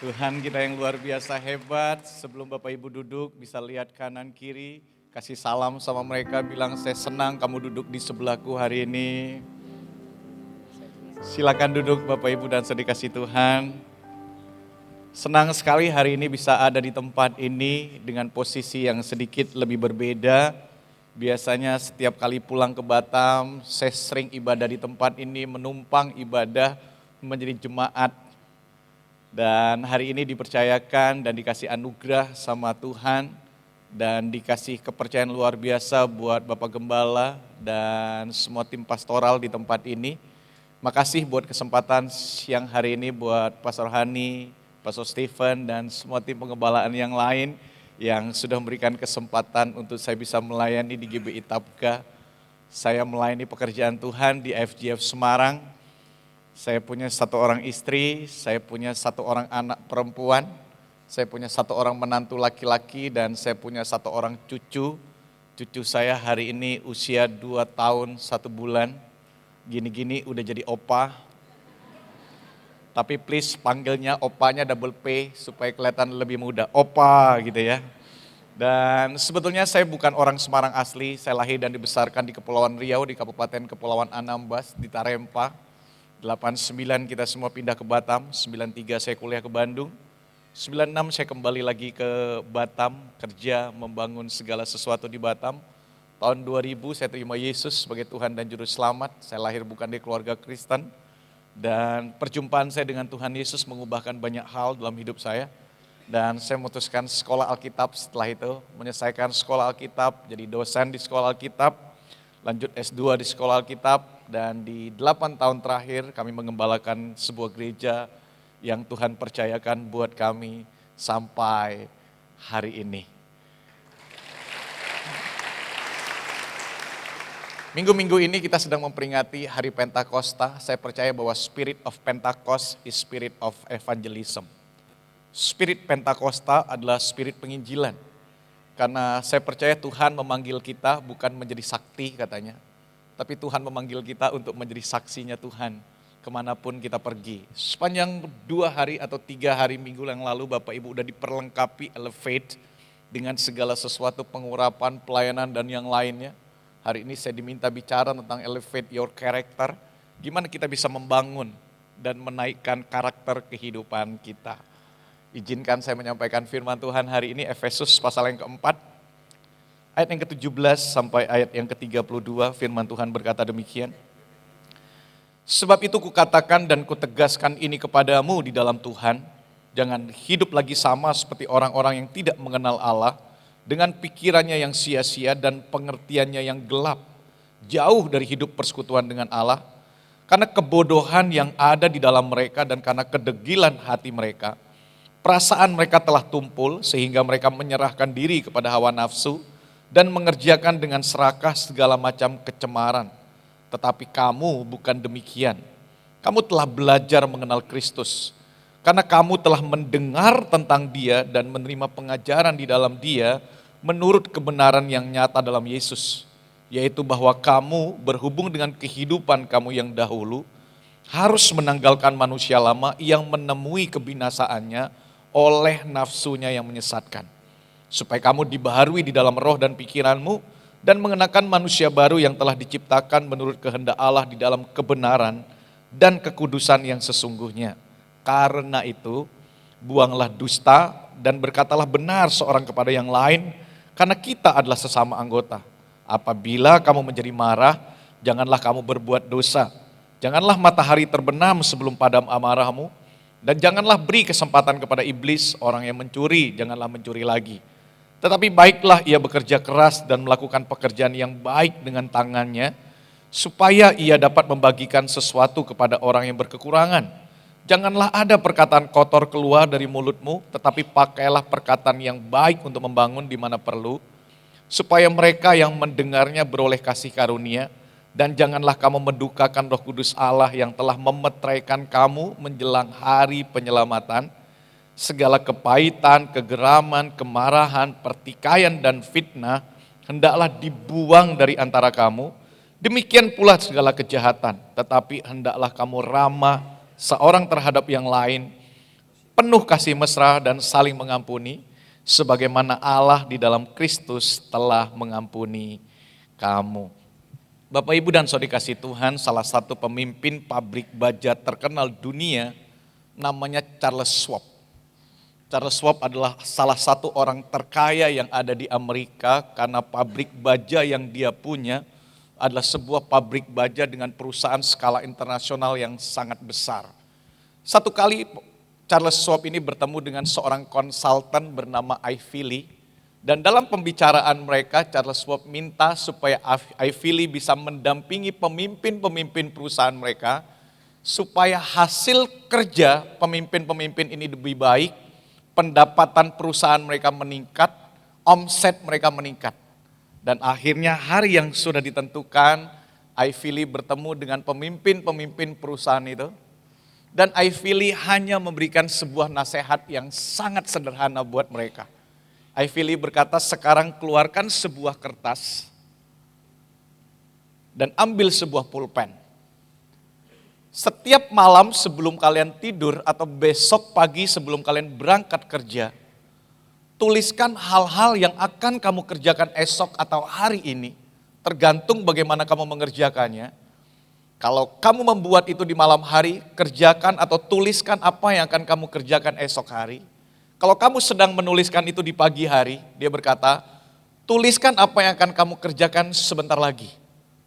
Tuhan kita yang luar biasa hebat. Sebelum Bapak Ibu duduk, bisa lihat kanan kiri, kasih salam sama mereka, bilang saya senang kamu duduk di sebelahku hari ini. Silakan duduk Bapak Ibu dan saudara dikasih Tuhan. Senang sekali hari ini bisa ada di tempat ini dengan posisi yang sedikit lebih berbeda. Biasanya setiap kali pulang ke Batam, saya sering ibadah di tempat ini, menumpang ibadah menjadi jemaat. Dan hari ini dipercayakan dan dikasih anugerah sama Tuhan dan dikasih kepercayaan luar biasa buat Bapak Gembala dan semua tim pastoral di tempat ini. Makasih buat kesempatan siang hari ini buat Pastor Hani, Pastor Stephen dan semua tim pengembalaan yang lain yang sudah memberikan kesempatan untuk saya bisa melayani di GBI Tapka. Saya melayani pekerjaan Tuhan di FGF Semarang. Saya punya satu orang istri, saya punya satu orang anak perempuan, saya punya satu orang menantu laki-laki, dan saya punya satu orang cucu. Cucu saya hari ini usia 2 tahun 1 bulan, gini-gini udah jadi opa. Tapi please panggilnya opanya double P supaya kelihatan lebih muda, opa gitu ya. Dan sebetulnya saya bukan orang Semarang asli, saya lahir dan dibesarkan di Kepulauan Riau, di Kabupaten Kepulauan Anambas, di Tarempa. 89 kita semua pindah ke Batam, 93 saya kuliah ke Bandung, 96 saya kembali lagi ke Batam, kerja membangun segala sesuatu di Batam. Tahun 2000 saya terima Yesus sebagai Tuhan dan Juru Selamat, saya lahir bukan di keluarga Kristen. Dan perjumpaan saya dengan Tuhan Yesus mengubahkan banyak hal dalam hidup saya. Dan saya memutuskan sekolah Alkitab setelah itu, menyelesaikan sekolah Alkitab, jadi dosen di sekolah Alkitab, lanjut S2 di sekolah Alkitab. Dan di 8 tahun terakhir kami mengembalakan sebuah gereja yang Tuhan percayakan buat kami sampai hari ini. Minggu-minggu ini kita sedang memperingati Hari Pentakosta. Saya percaya bahwa Spirit of Pentecost is Spirit of Evangelism. Spirit Pentakosta adalah spirit penginjilan. Karena saya percaya Tuhan memanggil kita bukan menjadi sakti katanya. Tapi Tuhan memanggil kita untuk menjadi saksinya Tuhan kemanapun kita pergi. Sepanjang 2 hari atau 3 hari minggu yang lalu Bapak Ibu udah diperlengkapi Elevate dengan segala sesuatu pengurapan, pelayanan dan yang lainnya. Hari ini saya diminta bicara tentang Elevate Your Character. Gimana kita bisa membangun dan menaikkan karakter kehidupan kita. Izinkan saya menyampaikan firman Tuhan hari ini Efesus pasal yang keempat. Ayat yang ke-17 sampai ayat yang ke-32 firman Tuhan berkata demikian. Sebab itu kukatakan dan kutegaskan ini kepadamu di dalam Tuhan, jangan hidup lagi sama seperti orang-orang yang tidak mengenal Allah, dengan pikirannya yang sia-sia dan pengertiannya yang gelap, jauh dari hidup persekutuan dengan Allah, karena kebodohan yang ada di dalam mereka dan karena kedegilan hati mereka, perasaan mereka telah tumpul sehingga mereka menyerahkan diri kepada hawa nafsu, dan mengerjakan dengan serakah segala macam kecemaran. Tetapi kamu bukan demikian. Kamu telah belajar mengenal Kristus. Karena kamu telah mendengar tentang Dia dan menerima pengajaran di dalam Dia menurut kebenaran yang nyata dalam Yesus. Yaitu bahwa kamu berhubung dengan kehidupan kamu yang dahulu harus menanggalkan manusia lama yang menemui kebinasaannya oleh nafsunya yang menyesatkan. Supaya kamu dibaharui di dalam roh dan pikiranmu dan mengenakan manusia baru yang telah diciptakan menurut kehendak Allah di dalam kebenaran dan kekudusan yang sesungguhnya. Karena itu, buanglah dusta dan berkatalah benar seorang kepada yang lain, karena kita adalah sesama anggota. Apabila kamu menjadi marah, janganlah kamu berbuat dosa. Janganlah matahari terbenam sebelum padam amarahmu, dan janganlah beri kesempatan kepada iblis, orang yang mencuri, janganlah mencuri lagi. Tetapi baiklah ia bekerja keras dan melakukan pekerjaan yang baik dengan tangannya, supaya ia dapat membagikan sesuatu kepada orang yang berkekurangan. Janganlah ada perkataan kotor keluar dari mulutmu, tetapi pakailah perkataan yang baik untuk membangun di mana perlu, supaya mereka yang mendengarnya beroleh kasih karunia, dan janganlah kamu mendukakan Roh Kudus Allah yang telah memeteraikan kamu menjelang hari penyelamatan. Segala kepahitan, kegeraman, kemarahan, pertikaian dan fitnah hendaklah dibuang dari antara kamu. Demikian pula segala kejahatan, tetapi hendaklah kamu ramah seorang terhadap yang lain penuh kasih mesra dan saling mengampuni, sebagaimana Allah di dalam Kristus telah mengampuni kamu. Bapak, Ibu, dan Saudara kasih Tuhan, salah satu pemimpin pabrik baja terkenal dunia namanya Charles Schwab. Charles Schwab adalah salah satu orang terkaya yang ada di Amerika karena pabrik baja yang dia punya adalah sebuah pabrik baja dengan perusahaan skala internasional yang sangat besar. Satu kali Charles Schwab ini bertemu dengan seorang konsultan bernama Ivy Lee. Dan dalam pembicaraan mereka, Charles Schwab minta supaya Ivy Lee bisa mendampingi pemimpin-pemimpin perusahaan mereka, supaya hasil kerja pemimpin-pemimpin ini lebih baik, pendapatan perusahaan mereka meningkat, omset mereka meningkat. Dan akhirnya hari yang sudah ditentukan, Ivy Lee bertemu dengan pemimpin-pemimpin perusahaan itu. Dan Ivy Lee hanya memberikan sebuah nasihat yang sangat sederhana buat mereka. Ivy Lee berkata, sekarang keluarkan sebuah kertas dan ambil sebuah pulpen. Setiap malam sebelum kalian tidur atau besok pagi sebelum kalian berangkat kerja, tuliskan hal-hal yang akan kamu kerjakan esok atau hari ini, tergantung bagaimana kamu mengerjakannya. Kalau kamu membuat itu di malam hari, kerjakan atau tuliskan apa yang akan kamu kerjakan esok hari. Kalau kamu sedang menuliskan itu di pagi hari, dia berkata, tuliskan apa yang akan kamu kerjakan sebentar lagi.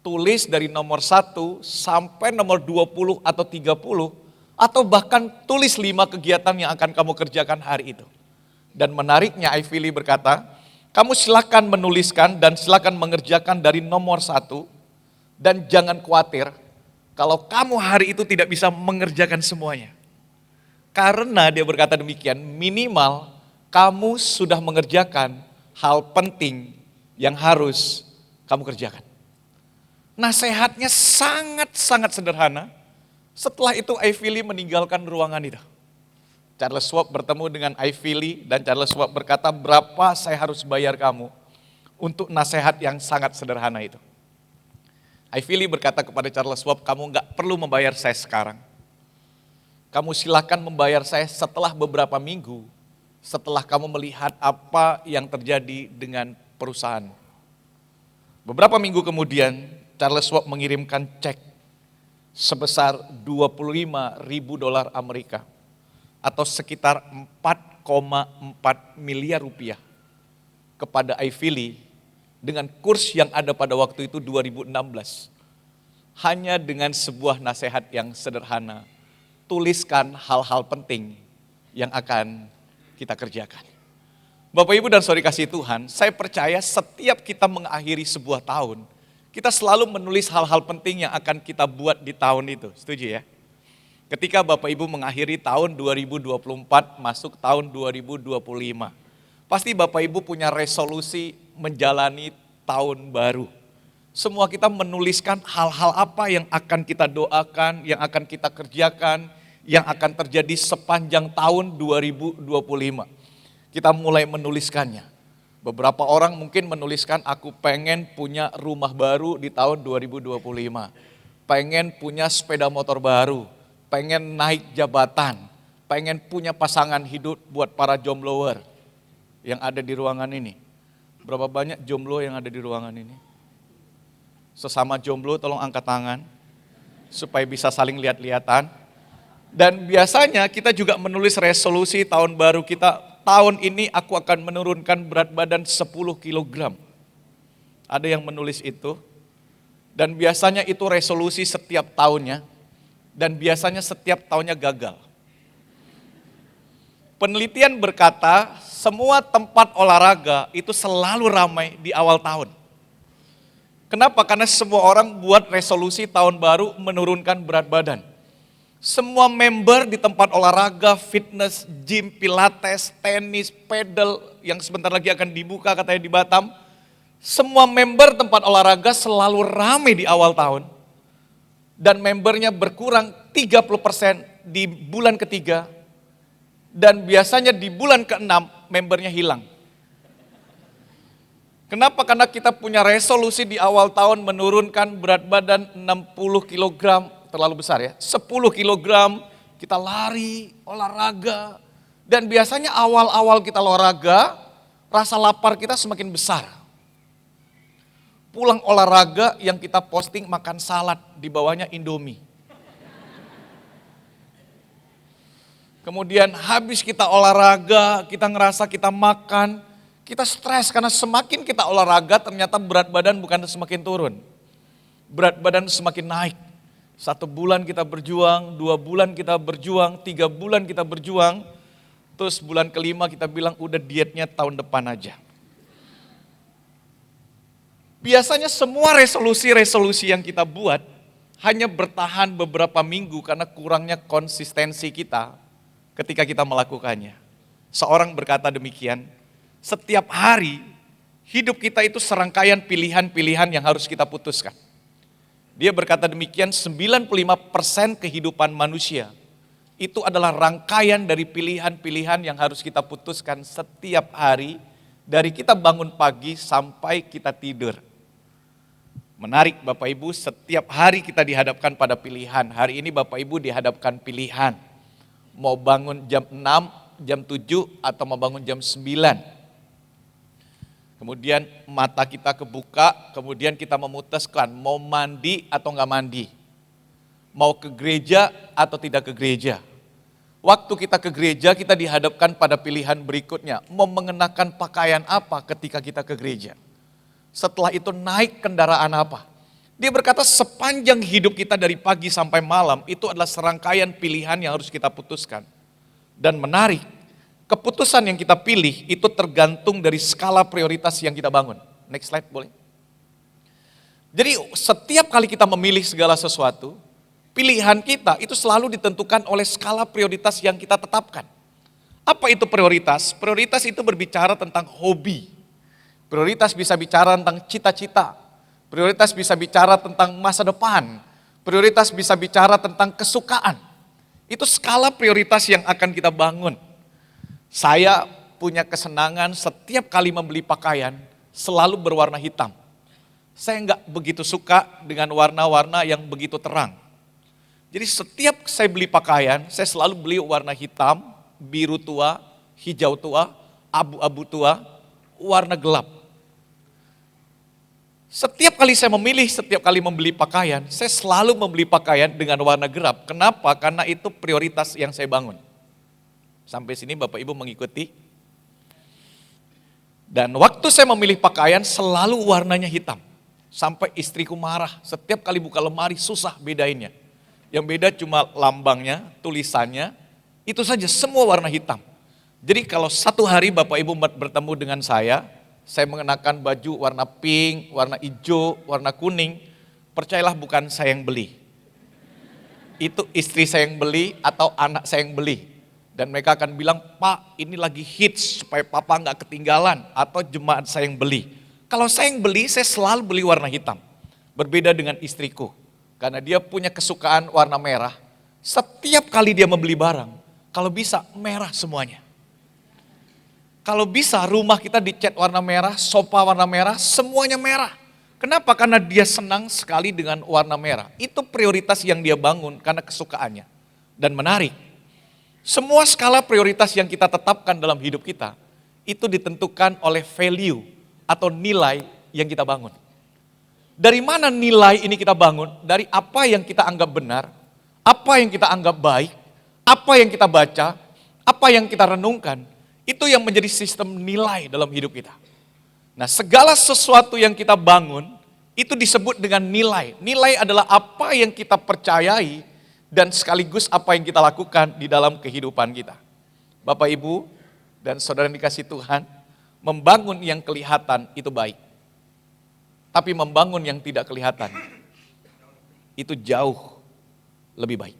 Tulis dari nomor 1 sampai nomor 20 atau 30, atau bahkan tulis 5 kegiatan yang akan kamu kerjakan hari itu. Dan menariknya Ivy Lee berkata, kamu silakan menuliskan dan silakan mengerjakan dari nomor 1, dan jangan khawatir kalau kamu hari itu tidak bisa mengerjakan semuanya. Karena dia berkata demikian, minimal kamu sudah mengerjakan hal penting yang harus kamu kerjakan. Nasihatnya sangat-sangat sederhana. Setelah itu Ivy Lee meninggalkan ruangan itu. Charles Schwab bertemu dengan Ivy Lee dan Charles Schwab berkata, berapa saya harus bayar kamu untuk nasihat yang sangat sederhana itu. Ivy Lee berkata kepada Charles Schwab, kamu gak perlu membayar saya sekarang. Kamu silakan membayar saya setelah beberapa minggu, setelah kamu melihat apa yang terjadi dengan perusahaan. Beberapa minggu kemudian, Charles Schwab mengirimkan cek sebesar $25.000 Amerika atau sekitar 4,4 miliar rupiah kepada Ivy Lee dengan kurs yang ada pada waktu itu 2016. Hanya dengan sebuah nasihat yang sederhana. Tuliskan hal-hal penting yang akan kita kerjakan. Bapak, Ibu, dan Saudara kasih Tuhan, saya percaya setiap kita mengakhiri sebuah tahun, kita selalu menulis hal-hal penting yang akan kita buat di tahun itu. Setuju ya? Ketika Bapak Ibu mengakhiri tahun 2024, masuk tahun 2025, pasti Bapak Ibu punya resolusi menjalani tahun baru. Semua kita menuliskan hal-hal apa yang akan kita doakan, yang akan kita kerjakan, yang akan terjadi sepanjang tahun 2025. Kita mulai menuliskannya. Beberapa orang mungkin menuliskan, aku pengen punya rumah baru di tahun 2025. Pengen punya sepeda motor baru, pengen naik jabatan, pengen punya pasangan hidup buat para jombloer yang ada di ruangan ini. Berapa banyak jomblo yang ada di ruangan ini? Sesama jomblo tolong angkat tangan supaya bisa saling lihat-lihatan. Dan biasanya kita juga menulis resolusi tahun baru kita, tahun ini aku akan menurunkan berat badan 10 kilogram. Ada yang menulis itu. Dan biasanya itu resolusi setiap tahunnya. Dan biasanya setiap tahunnya gagal. Penelitian berkata semua tempat olahraga itu selalu ramai di awal tahun. Kenapa? Karena semua orang buat resolusi tahun baru menurunkan berat badan. Semua member di tempat olahraga, fitness, gym, pilates, tenis, pedal yang sebentar lagi akan dibuka katanya di Batam. Semua member tempat olahraga selalu ramai di awal tahun. Dan membernya berkurang 30% di bulan ketiga. Dan biasanya di bulan ke-6 membernya hilang. Kenapa? Karena kita punya resolusi di awal tahun menurunkan berat badan 60 kilogram. Terlalu besar ya, 10 kilogram, kita lari, olahraga, Dan biasanya awal-awal kita olahraga, rasa lapar kita semakin besar. Pulang olahraga yang kita posting makan salad, di bawahnya Indomie. Kemudian habis kita olahraga, kita ngerasa kita makan, kita stres karena semakin kita olahraga ternyata berat badan bukan semakin turun. Berat badan semakin naik. 1 bulan kita berjuang, 2 bulan kita berjuang, 3 bulan kita berjuang. Terus bulan kelima kita bilang udah dietnya tahun depan aja. Biasanya semua resolusi-resolusi yang kita buat hanya bertahan beberapa minggu karena kurangnya konsistensi kita ketika kita melakukannya. Seorang berkata demikian, setiap hari hidup kita itu serangkaian pilihan-pilihan yang harus kita putuskan. Dia berkata demikian, 95% kehidupan manusia itu adalah rangkaian dari pilihan-pilihan yang harus kita putuskan setiap hari, dari kita bangun pagi sampai kita tidur. Menarik Bapak Ibu, setiap hari kita dihadapkan pada pilihan. Hari ini Bapak Ibu dihadapkan pilihan. Mau bangun jam 6, jam 7, atau mau bangun jam 9. Kemudian mata kita kebuka, kemudian kita memutuskan mau mandi atau enggak mandi. Mau ke gereja atau tidak ke gereja. Waktu kita ke gereja, kita dihadapkan pada pilihan berikutnya. Mau mengenakan pakaian apa ketika kita ke gereja. Setelah itu naik kendaraan apa. Dia berkata sepanjang hidup kita dari pagi sampai malam, itu adalah serangkaian pilihan yang harus kita putuskan. Dan menarik, keputusan yang kita pilih itu tergantung dari skala prioritas yang kita bangun. Next slide boleh. Jadi setiap kali kita memilih segala sesuatu, pilihan kita itu selalu ditentukan oleh skala prioritas yang kita tetapkan. Apa itu prioritas? Prioritas itu berbicara tentang hobi. Prioritas bisa bicara tentang cita-cita. Prioritas bisa bicara tentang masa depan. Prioritas bisa bicara tentang kesukaan. Itu skala prioritas yang akan kita bangun. Saya punya kesenangan setiap kali membeli pakaian selalu berwarna hitam. Saya enggak begitu suka dengan warna-warna yang begitu terang. Jadi setiap saya beli pakaian, saya selalu beli warna hitam, biru tua, hijau tua, abu-abu tua, warna gelap. Setiap kali saya memilih, setiap kali membeli pakaian, saya selalu membeli pakaian dengan warna gelap. Kenapa? Karena itu prioritas yang saya bangun. Sampai sini Bapak Ibu mengikuti. Dan waktu saya memilih pakaian selalu warnanya hitam. Sampai istriku marah, setiap kali buka lemari susah bedainnya. Yang beda cuma lambangnya, tulisannya, itu saja semua warna hitam. Jadi kalau satu hari Bapak Ibu bertemu dengan saya mengenakan baju warna pink, warna hijau, warna kuning, percayalah bukan saya yang beli. Itu istri saya yang beli atau anak saya yang beli. Dan mereka akan bilang, Pak ini lagi hits supaya Papa nggak ketinggalan, atau jemaat saya yang beli. Kalau saya yang beli, saya selalu beli warna hitam. Berbeda dengan istriku. Karena dia punya kesukaan warna merah, setiap kali dia membeli barang, kalau bisa merah semuanya. Kalau bisa rumah kita dicat warna merah, sofa warna merah, semuanya merah. Kenapa? Karena dia senang sekali dengan warna merah. Itu prioritas yang dia bangun karena kesukaannya. Dan menarik, semua skala prioritas yang kita tetapkan dalam hidup kita, itu ditentukan oleh value atau nilai yang kita bangun. Dari mana nilai ini kita bangun? Dari apa yang kita anggap benar, apa yang kita anggap baik, apa yang kita baca, apa yang kita renungkan, itu yang menjadi sistem nilai dalam hidup kita. Nah, segala sesuatu yang kita bangun, itu disebut dengan nilai. Nilai adalah apa yang kita percayai, dan sekaligus apa yang kita lakukan di dalam kehidupan kita. Bapak, Ibu, dan saudara yang dikasih Tuhan, membangun yang kelihatan itu baik. Tapi membangun yang tidak kelihatan, itu jauh lebih baik.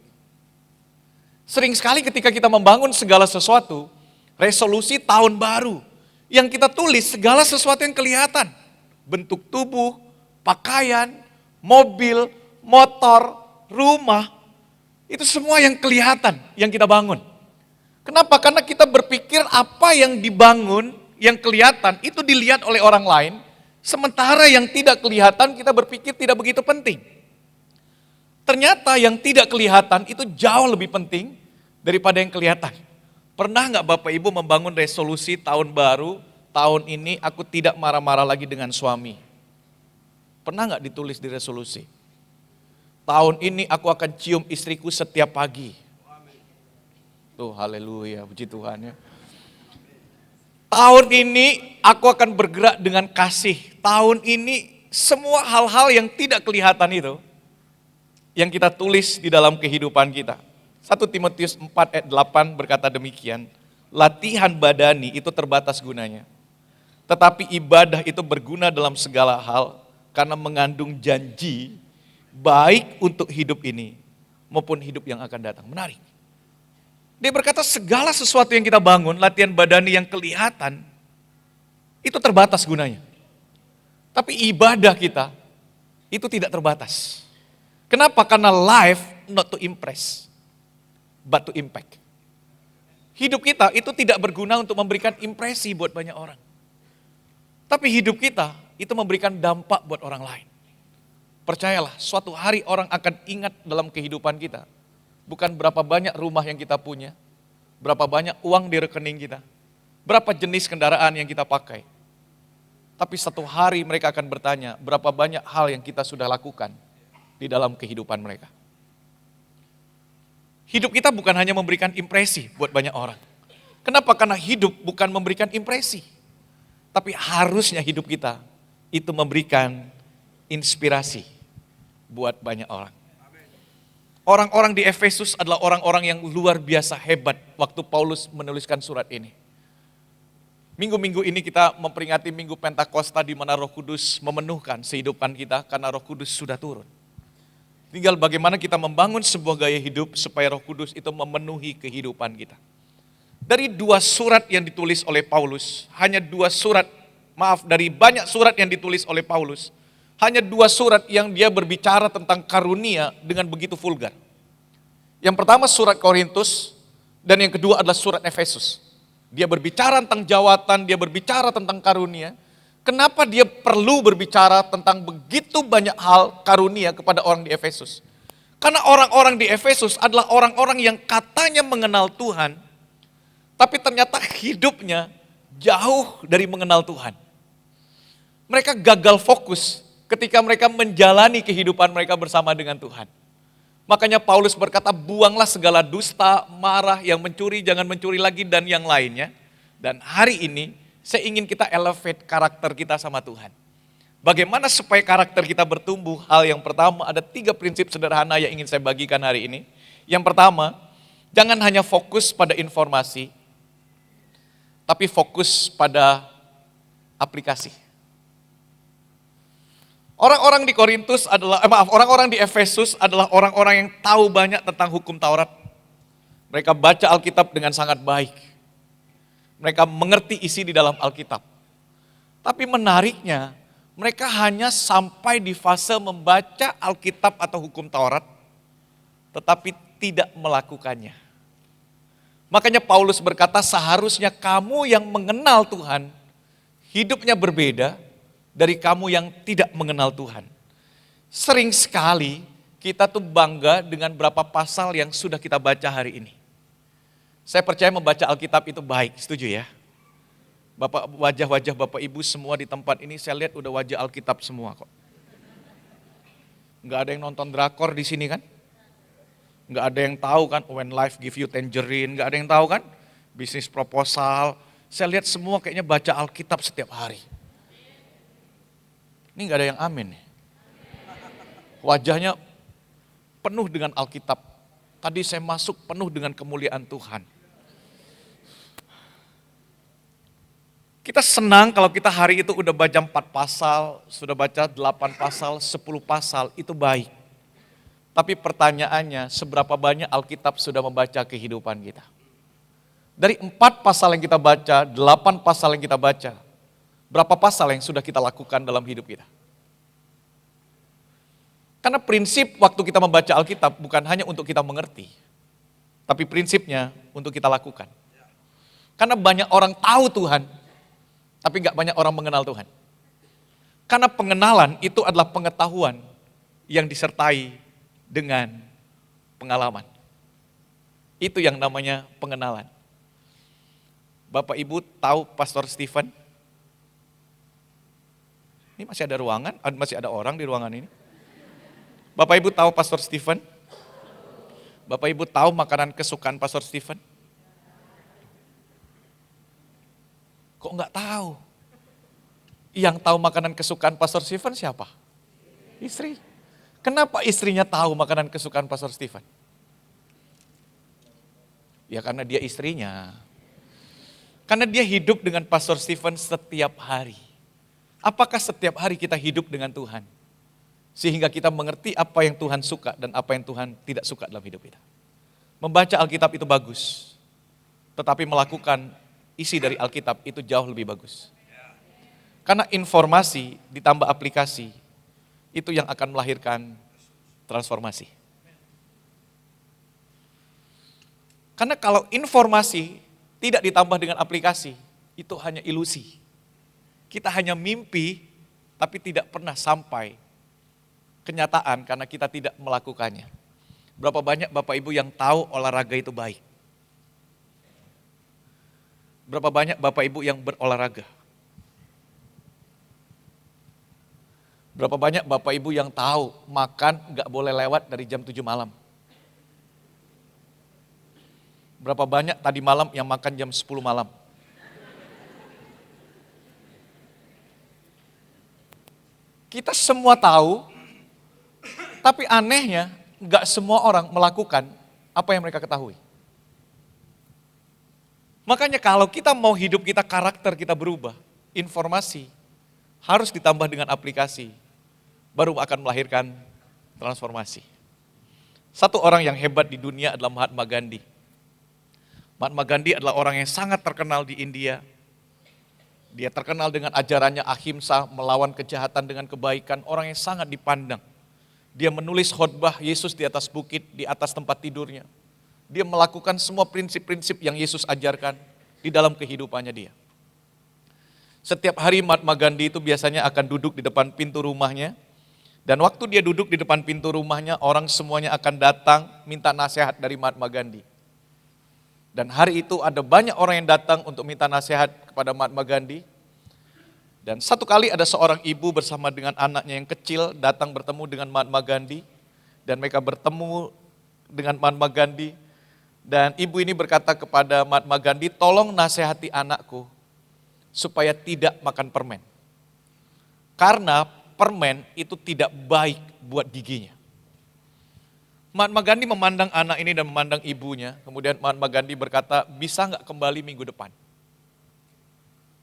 Sering sekali ketika kita membangun segala sesuatu, resolusi tahun baru, yang kita tulis segala sesuatu yang kelihatan. Bentuk tubuh, pakaian, mobil, motor, rumah, itu semua yang kelihatan, yang kita bangun. Kenapa? Karena kita berpikir apa yang dibangun, yang kelihatan, itu dilihat oleh orang lain. Sementara yang tidak kelihatan kita berpikir tidak begitu penting. Ternyata yang tidak kelihatan itu jauh lebih penting daripada yang kelihatan. Pernah nggak Bapak Ibu membangun resolusi tahun baru, tahun ini aku tidak marah-marah lagi dengan suami? Pernah nggak ditulis di resolusi? Tahun ini aku akan cium istriku setiap pagi. Tuh, haleluya, puji Tuhan ya. Tahun ini aku akan bergerak dengan kasih. Tahun ini semua hal-hal yang tidak kelihatan itu, yang kita tulis di dalam kehidupan kita. 1 Timotius 4 ayat 8 berkata demikian, latihan badani itu terbatas gunanya. Tetapi ibadah itu berguna dalam segala hal karena mengandung janji baik untuk hidup ini maupun hidup yang akan datang. Menarik. Dia berkata segala sesuatu yang kita bangun, latihan badani yang kelihatan, itu terbatas gunanya. Tapi ibadah kita, itu tidak terbatas. Kenapa? Karena life not to impress, but to impact. Hidup kita itu tidak berguna untuk memberikan impresi buat banyak orang. Tapi hidup kita itu memberikan dampak buat orang lain. Percayalah, suatu hari orang akan ingat dalam kehidupan kita. Bukan berapa banyak rumah yang kita punya, berapa banyak uang di rekening kita, berapa jenis kendaraan yang kita pakai. Tapi satu hari mereka akan bertanya, berapa banyak hal yang kita sudah lakukan di dalam kehidupan mereka. Hidup kita bukan hanya memberikan impresi buat banyak orang. Kenapa? Karena hidup bukan memberikan impresi. Tapi harusnya hidup kita itu memberikan inspirasi buat banyak orang. Orang-orang di Efesus adalah orang-orang yang luar biasa hebat waktu Paulus menuliskan surat ini. Minggu-minggu ini kita memperingati Minggu Pentakosta di mana Roh Kudus memenuhkan kehidupan kita karena Roh Kudus sudah turun. Tinggal bagaimana kita membangun sebuah gaya hidup supaya Roh Kudus itu memenuhi kehidupan kita. Dari 2 surat yang ditulis oleh Paulus, hanya 2 surat, dari banyak surat yang ditulis oleh Paulus, hanya 2 surat yang dia berbicara tentang karunia dengan begitu vulgar. Yang pertama surat Korintus, dan yang kedua adalah surat Efesus. Dia berbicara tentang jawatan, dia berbicara tentang karunia. Kenapa dia perlu berbicara tentang begitu banyak hal karunia kepada orang di Efesus? Karena orang-orang di Efesus adalah orang-orang yang katanya mengenal Tuhan, tapi ternyata hidupnya jauh dari mengenal Tuhan. Mereka gagal fokus ketika mereka menjalani kehidupan mereka bersama dengan Tuhan. Makanya Paulus berkata, buanglah segala dusta, marah, yang mencuri jangan mencuri lagi, dan yang lainnya. Dan hari ini saya ingin kita elevate karakter kita sama Tuhan. Bagaimana supaya karakter kita bertumbuh? Hal yang pertama, ada 3 prinsip sederhana yang ingin saya bagikan hari ini. Yang pertama, jangan hanya fokus pada informasi, tapi fokus pada aplikasi. Orang-orang di Korintus adalah, orang-orang di Efesus adalah orang-orang yang tahu banyak tentang hukum Taurat. Mereka baca Alkitab dengan sangat baik. Mereka mengerti isi di dalam Alkitab. Tapi menariknya, mereka hanya sampai di fase membaca Alkitab atau hukum Taurat, tetapi tidak melakukannya. Makanya Paulus berkata, seharusnya kamu yang mengenal Tuhan, hidupnya berbeda dari kamu yang tidak mengenal Tuhan. Sering sekali kita tuh bangga dengan berapa pasal yang sudah kita baca hari ini. Saya percaya membaca Alkitab itu baik, setuju ya? Wajah-wajah Bapak Ibu semua di tempat ini saya lihat udah wajah Alkitab semua kok. Nggak ada yang nonton drakor di sini kan? Nggak ada yang tahu kan, when life give you tangerine, nggak ada yang tahu kan? Bisnis proposal, saya lihat semua kayaknya baca Alkitab setiap hari. Ini nggak ada yang amin nih. Wajahnya penuh dengan Alkitab. Tadi saya masuk penuh dengan kemuliaan Tuhan. Kita senang kalau kita hari itu udah baca 4 pasal, sudah baca 8 pasal, 10 pasal, itu baik. Tapi pertanyaannya, seberapa banyak Alkitab sudah membaca kehidupan kita? Dari 4 pasal yang kita baca, 8 pasal yang kita baca, berapa pasal yang sudah kita lakukan dalam hidup kita? Karena prinsip waktu kita membaca Alkitab bukan hanya untuk kita mengerti, tapi prinsipnya untuk kita lakukan. Karena banyak orang tahu Tuhan, tapi gak banyak orang mengenal Tuhan. Karena pengenalan itu adalah pengetahuan yang disertai dengan pengalaman. Itu yang namanya pengenalan. Bapak Ibu tahu Pastor Stephen? Ini masih ada ruangan, masih ada orang di ruangan ini. Bapak Ibu tahu Pastor Stephen? Bapak Ibu tahu makanan kesukaan Pastor Stephen? Kok nggak tahu? Yang tahu makanan kesukaan Pastor Stephen siapa? Istri. Kenapa istrinya tahu makanan kesukaan Pastor Stephen? Ya karena dia istrinya. Karena dia hidup dengan Pastor Stephen setiap hari. Apakah setiap hari kita hidup dengan Tuhan? Sehingga kita mengerti apa yang Tuhan suka dan apa yang Tuhan tidak suka dalam hidup kita. Membaca Alkitab itu bagus. Tetapi melakukan isi dari Alkitab itu jauh lebih bagus. Karena informasi ditambah aplikasi, itu yang akan melahirkan transformasi. Karena kalau informasi tidak ditambah dengan aplikasi, itu hanya ilusi. Kita hanya mimpi, tapi tidak pernah sampai kenyataan karena kita tidak melakukannya. Berapa banyak Bapak Ibu yang tahu olahraga itu baik? Berapa banyak Bapak Ibu yang berolahraga? Berapa banyak Bapak Ibu yang tahu makan gak boleh lewat dari jam 7 malam? Berapa banyak tadi malam yang makan jam 10 malam? Kita semua tahu, tapi anehnya gak semua orang melakukan apa yang mereka ketahui. Makanya kalau kita mau hidup kita, karakter kita berubah, informasi harus ditambah dengan aplikasi, baru akan melahirkan transformasi. Satu orang yang hebat di dunia adalah Mahatma Gandhi. Mahatma Gandhi adalah orang yang sangat terkenal di India. Dia terkenal dengan ajarannya ahimsa, melawan kejahatan dengan kebaikan, orang yang sangat dipandang. Dia menulis khotbah Yesus di atas bukit, di atas tempat tidurnya. Dia melakukan semua prinsip-prinsip yang Yesus ajarkan di dalam kehidupannya dia. Setiap hari Mahatma Gandhi itu biasanya akan duduk di depan pintu rumahnya. Dan waktu dia duduk di depan pintu rumahnya, orang semuanya akan datang minta nasihat dari Mahatma Gandhi. Dan hari itu ada banyak orang yang datang untuk minta nasihat kepada Mahatma Gandhi. Dan satu kali ada seorang ibu bersama dengan anaknya yang kecil datang bertemu dengan Mahatma Gandhi. Dan mereka bertemu dengan Mahatma Gandhi. Dan ibu ini berkata kepada Mahatma Gandhi, tolong nasihati anakku supaya tidak makan permen. Karena permen itu tidak baik buat giginya. Mahatma Gandhi memandang anak ini dan memandang ibunya. Kemudian Mahatma Gandhi berkata, bisa nggak kembali minggu depan?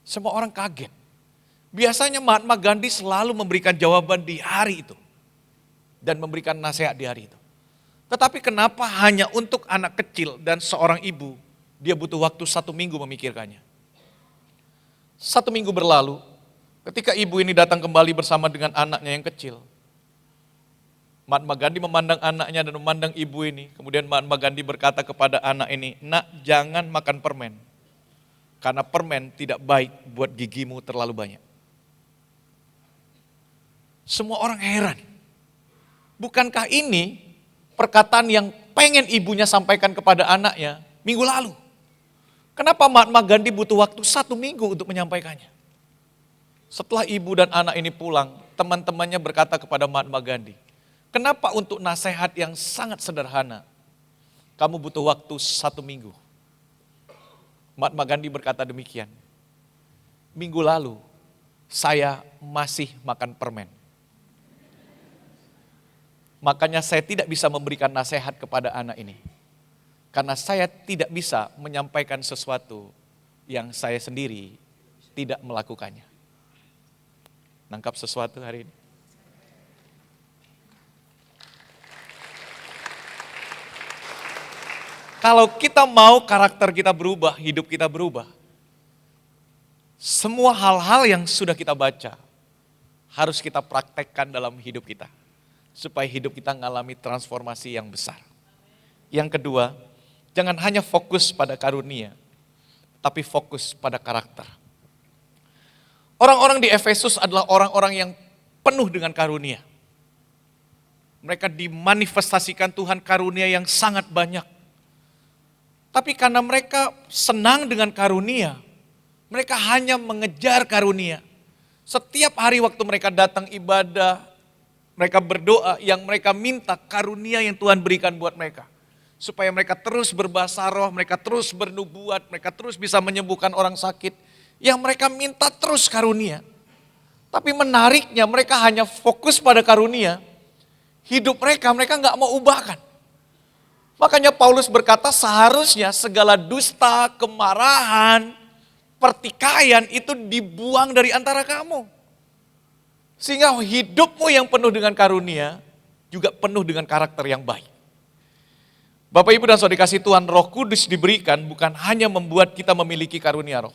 Semua orang kaget. Biasanya Mahatma Gandhi selalu memberikan jawaban di hari itu. Dan memberikan nasihat di hari itu. Tetapi kenapa hanya untuk anak kecil dan seorang ibu, dia butuh waktu 1 minggu memikirkannya. 1 minggu berlalu, ketika ibu ini datang kembali bersama dengan anaknya yang kecil, Mahatma Gandhi memandang anaknya dan memandang ibu ini. Kemudian Mahatma Gandhi berkata kepada anak ini, nak jangan makan permen. Karena permen tidak baik buat gigimu terlalu banyak. Semua orang heran. Bukankah ini perkataan yang pengen ibunya sampaikan kepada anaknya minggu lalu? Kenapa Mahatma Gandhi butuh waktu 1 minggu untuk menyampaikannya? Setelah ibu dan anak ini pulang, teman-temannya berkata kepada Mahatma Gandhi, kenapa untuk nasihat yang sangat sederhana, kamu butuh waktu 1 minggu? Mahatma Gandhi berkata demikian, minggu lalu saya masih makan permen. Makanya saya tidak bisa memberikan nasihat kepada anak ini. Karena saya tidak bisa menyampaikan sesuatu yang saya sendiri tidak melakukannya. Nangkap sesuatu hari ini? Kalau kita mau karakter kita berubah, hidup kita berubah, semua hal-hal yang sudah kita baca harus kita praktekkan dalam hidup kita. Supaya hidup kita mengalami transformasi yang besar. Yang kedua, jangan hanya fokus pada karunia, tapi fokus pada karakter. Orang-orang di Efesus adalah orang-orang yang penuh dengan karunia. Mereka dimanifestasikan Tuhan karunia yang sangat banyak. Tapi karena mereka senang dengan karunia, mereka hanya mengejar karunia. Setiap hari waktu mereka datang ibadah, mereka berdoa, yang mereka minta karunia yang Tuhan berikan buat mereka. Supaya mereka terus berbahasa roh, mereka terus bernubuat, mereka terus bisa menyembuhkan orang sakit. Yang mereka minta terus karunia. Tapi menariknya mereka hanya fokus pada karunia. Hidup mereka nggak mau ubahkan. Makanya Paulus berkata seharusnya segala dusta, kemarahan, pertikaian itu dibuang dari antara kamu. Sehingga hidupmu yang penuh dengan karunia juga penuh dengan karakter yang baik. Bapak Ibu dan Saudara kasih Tuhan, Roh Kudus diberikan bukan hanya membuat kita memiliki karunia roh.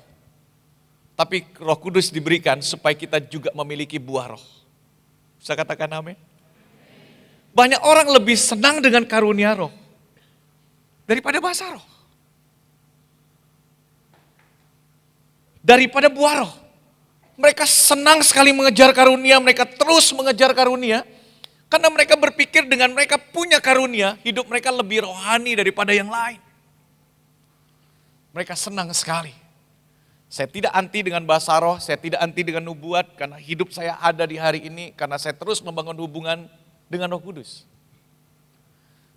Tapi Roh Kudus diberikan supaya kita juga memiliki buah roh. Bisa katakan amin? Banyak orang lebih senang dengan karunia roh daripada bahasa roh. Daripada buah roh. Mereka senang sekali mengejar karunia, mereka terus mengejar karunia. Karena mereka berpikir dengan mereka punya karunia, hidup mereka lebih rohani daripada yang lain. Mereka senang sekali. Saya tidak anti dengan bahasa roh, saya tidak anti dengan nubuat, karena hidup saya ada di hari ini, karena saya terus membangun hubungan dengan Roh Kudus.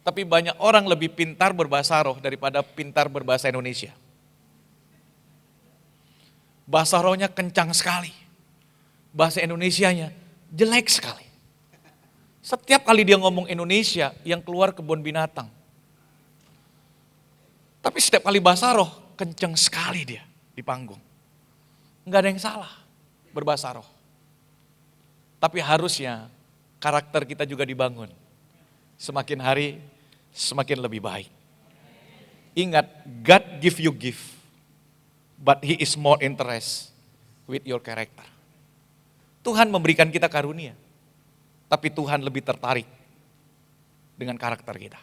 Tapi banyak orang lebih pintar berbahasa roh daripada pintar berbahasa Indonesia. Bahasa rohnya kencang sekali. Bahasa Indonesianya jelek sekali. Setiap kali dia ngomong Indonesia, yang keluar kebun binatang. Tapi setiap kali bahasa roh, kencang sekali dia di panggung. Enggak ada yang salah berbahasa roh. Tapi harusnya karakter kita juga dibangun. Semakin hari, semakin lebih baik. Ingat, God give you gift, but He is more interest with your character. Tuhan memberikan kita karunia, tapi Tuhan lebih tertarik dengan karakter kita.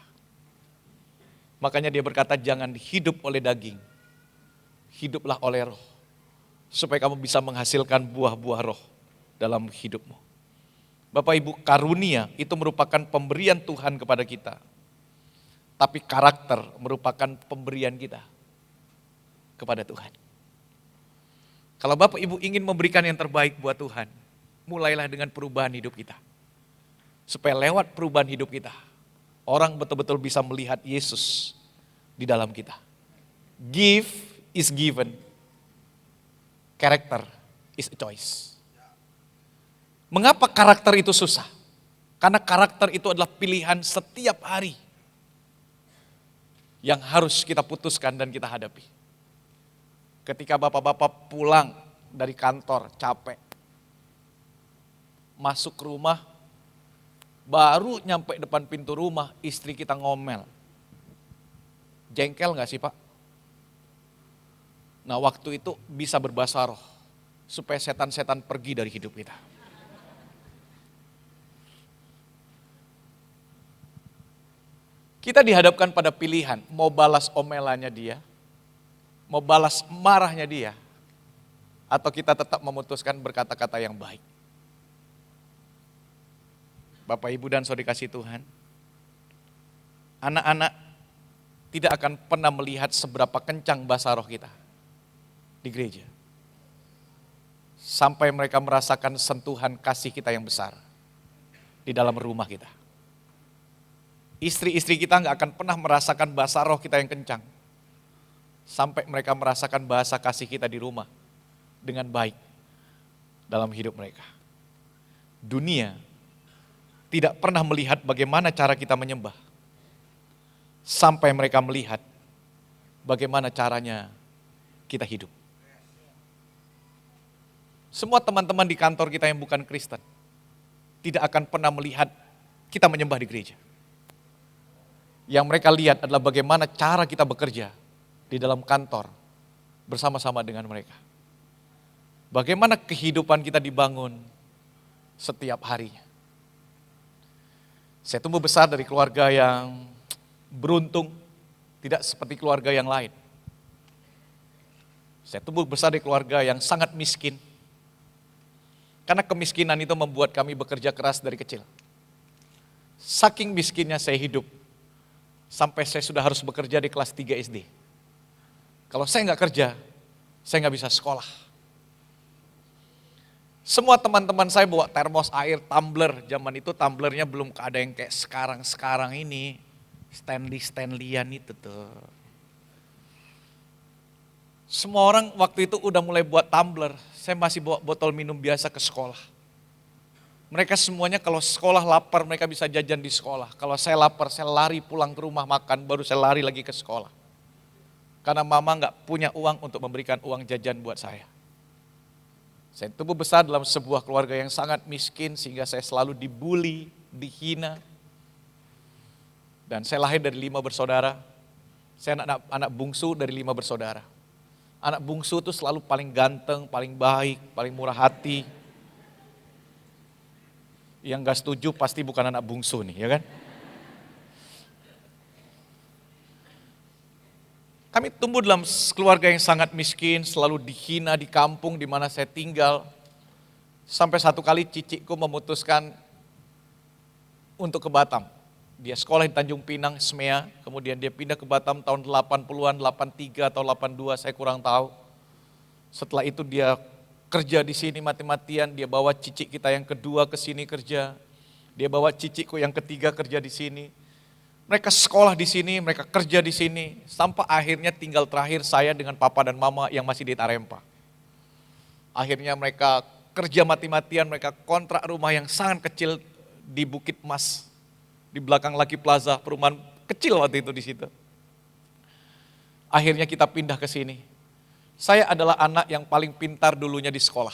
Makanya dia berkata, jangan hidup oleh daging, hiduplah oleh roh. Supaya kamu bisa menghasilkan buah-buah roh dalam hidupmu. Bapak Ibu, karunia itu merupakan pemberian Tuhan kepada kita. Tapi karakter merupakan pemberian kita kepada Tuhan. Kalau Bapak Ibu ingin memberikan yang terbaik buat Tuhan, mulailah dengan perubahan hidup kita. Supaya lewat perubahan hidup kita, orang betul-betul bisa melihat Yesus di dalam kita. Give is given, character is a choice. Mengapa karakter itu susah? Karena karakter itu adalah pilihan setiap hari yang harus kita putuskan dan kita hadapi. Ketika bapak-bapak pulang dari kantor capek, masuk ke rumah, baru nyampe depan pintu rumah, istri kita ngomel. Jengkel gak sih Pak? Nah waktu itu bisa berbahasa roh, supaya setan-setan pergi dari hidup kita. Kita dihadapkan pada pilihan, mau balas omelannya dia, mau balas marahnya dia, atau kita tetap memutuskan berkata-kata yang baik. Bapak, Ibu, dan Saudara kasih Tuhan, anak-anak tidak akan pernah melihat seberapa kencang bahasa roh kita di gereja. Sampai mereka merasakan sentuhan kasih kita yang besar di dalam rumah kita. Istri-istri kita nggak akan pernah merasakan bahasa roh kita yang kencang. Sampai mereka merasakan bahasa kasih kita di rumah dengan baik dalam hidup mereka. Dunia tidak pernah melihat bagaimana cara kita menyembah. Sampai mereka melihat bagaimana caranya kita hidup. Semua teman-teman di kantor kita yang bukan Kristen tidak akan pernah melihat kita menyembah di gereja. Yang mereka lihat adalah bagaimana cara kita bekerja di dalam kantor bersama-sama dengan mereka. Bagaimana kehidupan kita dibangun setiap harinya. Saya tumbuh besar dari keluarga yang beruntung, tidak seperti keluarga yang lain. Saya tumbuh besar dari keluarga yang sangat miskin. Karena kemiskinan itu membuat kami bekerja keras dari kecil. Saking miskinnya saya hidup, sampai saya sudah harus bekerja di kelas 3 SD. Kalau saya nggak kerja, saya nggak bisa sekolah. Semua teman-teman saya bawa termos air, tumbler. Zaman itu tumblernya belum ada yang kayak sekarang ini. Stanley-Stanleyan itu tuh. Semua orang waktu itu udah mulai buat tumbler. Saya masih bawa botol minum biasa ke sekolah. Mereka semuanya kalau sekolah lapar mereka bisa jajan di sekolah. Kalau saya lapar saya lari pulang ke rumah makan baru saya lari lagi ke sekolah. Karena mama nggak punya uang untuk memberikan uang jajan buat saya. Saya tumbuh besar dalam sebuah keluarga yang sangat miskin sehingga saya selalu dibully, dihina. Dan saya lahir dari 5 bersaudara. Saya anak bungsu dari 5 bersaudara. Anak bungsu itu selalu paling ganteng, paling baik, paling murah hati. Yang gak setuju pasti bukan anak bungsu nih, ya kan? Kami tumbuh dalam keluarga yang sangat miskin, selalu dihina di kampung di mana saya tinggal. Sampai satu kali cicikku memutuskan untuk ke Batam. Dia sekolah di Tanjung Pinang, SMEA, kemudian dia pindah ke Batam tahun 80-an, 83 atau 82, saya kurang tahu. Setelah itu dia kerja di sini mati-matian, dia bawa cicik kita yang kedua ke sini kerja. Dia bawa cicikku yang ketiga kerja di sini. Mereka sekolah di sini, mereka kerja di sini, sampai akhirnya tinggal terakhir saya dengan papa dan mama yang masih di Tarempa. Akhirnya mereka kerja mati-matian, mereka kontrak rumah yang sangat kecil di Bukit Mas, di belakang Lucky Plaza, perumahan kecil waktu itu di situ. Akhirnya kita pindah ke sini. Saya adalah anak yang paling pintar dulunya di sekolah,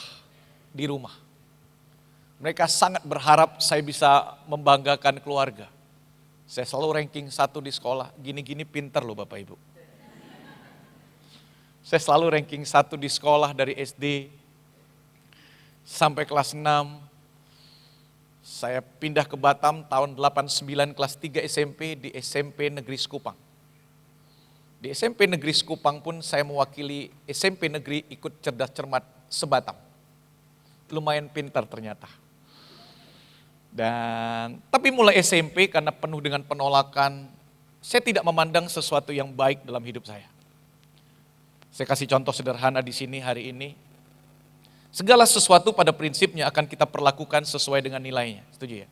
di rumah. Mereka sangat berharap saya bisa membanggakan keluarga. Saya selalu ranking 1 di sekolah, gini-gini pintar loh Bapak Ibu. Saya selalu ranking 1 di sekolah dari SD sampai kelas 6. Saya pindah ke Batam tahun 89 kelas 3 SMP di SMP Negeri Sekupang. Di SMP Negeri Sekupang pun saya mewakili SMP Negeri ikut cerdas cermat sebatam. Lumayan pintar ternyata. Tapi mulai SMP karena penuh dengan penolakan, saya tidak memandang sesuatu yang baik dalam hidup saya. Saya kasih contoh sederhana di sini hari ini. Segala sesuatu pada prinsipnya akan kita perlakukan sesuai dengan nilainya, setuju ya?